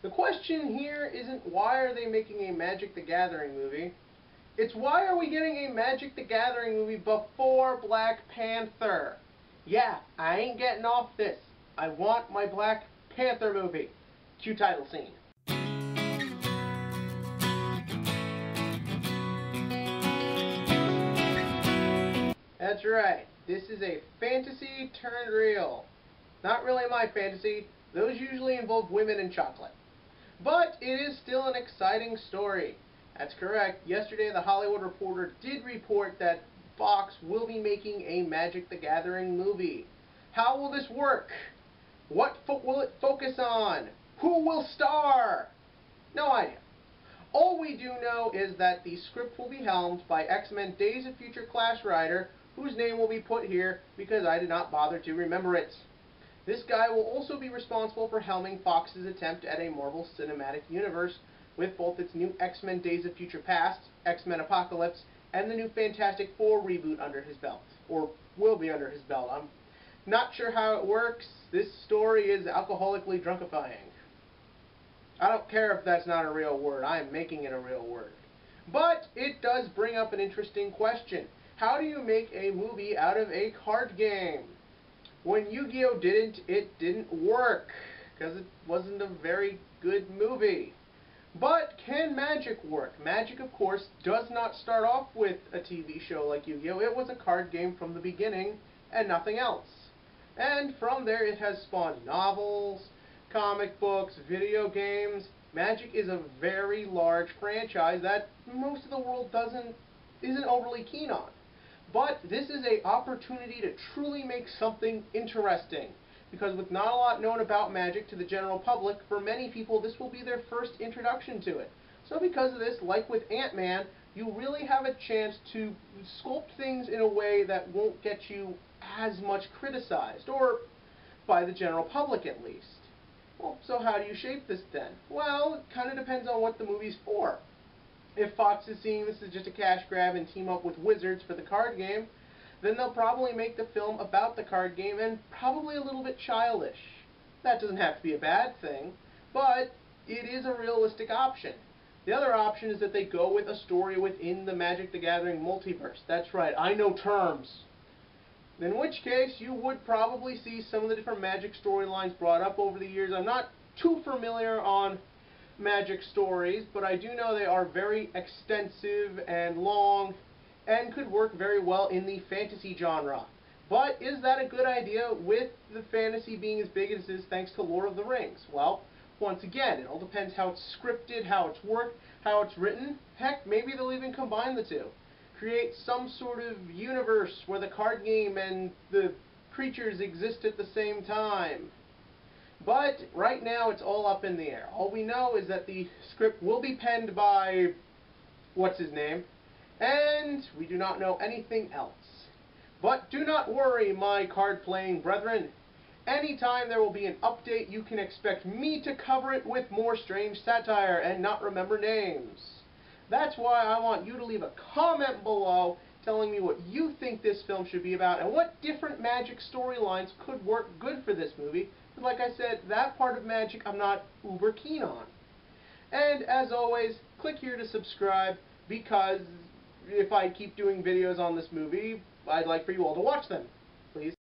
The question here isn't why are they making a Magic the Gathering movie. It's why are we getting a Magic the Gathering movie before Black Panther? Yeah, I ain't getting off this. I want my Black Panther movie. Cue title scene. That's right. This is a fantasy turned real. Not really my fantasy. Those usually involve women and chocolate. But it is still an exciting story. That's correct. Yesterday, The Hollywood Reporter did report that Fox will be making a Magic the Gathering movie. How will this work? What will it focus on? Who will star? No idea. All we do know is that the script will be helmed by X-Men Days of Future Clash writer, whose name will be put here because I did not bother to remember it. This guy will also be responsible for helming Fox's attempt at a Marvel Cinematic Universe with both its new X-Men Days of Future Past, X-Men Apocalypse, and the new Fantastic Four reboot under his belt. Or will be under his belt. I'm not sure how it works. This story is alcoholically drunkifying. I don't care if that's not a real word. I am making it a real word. But it does bring up an interesting question. How do you make a movie out of a card game? When Yu-Gi-Oh! Didn't, it didn't work, because it wasn't a very good movie. But can Magic work? Magic, of course, does not start off with a TV show like Yu-Gi-Oh! It was a card game from the beginning, and nothing else. And from there it has spawned novels, comic books, video games. Magic is a very large franchise that most of the world isn't overly keen on. But this is an opportunity to truly make something interesting. Because with not a lot known about Magic to the general public, for many people this will be their first introduction to it. So because of this, like with Ant-Man, you really have a chance to sculpt things in a way that won't get you as much criticized, or by the general public at least. Well, so how do you shape this then? Well, it kind of depends on what the movie's for. If Fox is seeing this as just a cash grab and team up with Wizards for the card game, then they'll probably make the film about the card game and probably a little bit childish. That doesn't have to be a bad thing, but it is a realistic option. The other option is that they go with a story within the Magic the Gathering multiverse. That's right, I know terms. In which case, you would probably see some of the different Magic storylines brought up over the years. I'm not too familiar on Magic stories, but I do know they are very extensive and long and could work very well in the fantasy genre. But is that a good idea with the fantasy being as big as it is thanks to Lord of the Rings? Well, once again, it all depends how it's scripted, how it's worked, how it's written. Heck, maybe they'll even combine the two. Create some sort of universe where the card game and the creatures exist at the same time. But right now it's all up in the air. All we know is that the script will be penned by what's his name, and we do not know anything else. But do not worry, my card-playing brethren. Anytime there will be an update, you can expect me to cover it with more strange satire and not remember names. That's why I want you to leave a comment below telling me what you think this film should be about and what different Magic storylines could work good for this movie. But like I said, that part of Magic I'm not uber keen on. And as always, click here to subscribe because if I keep doing videos on this movie, I'd like for you all to watch them. Please.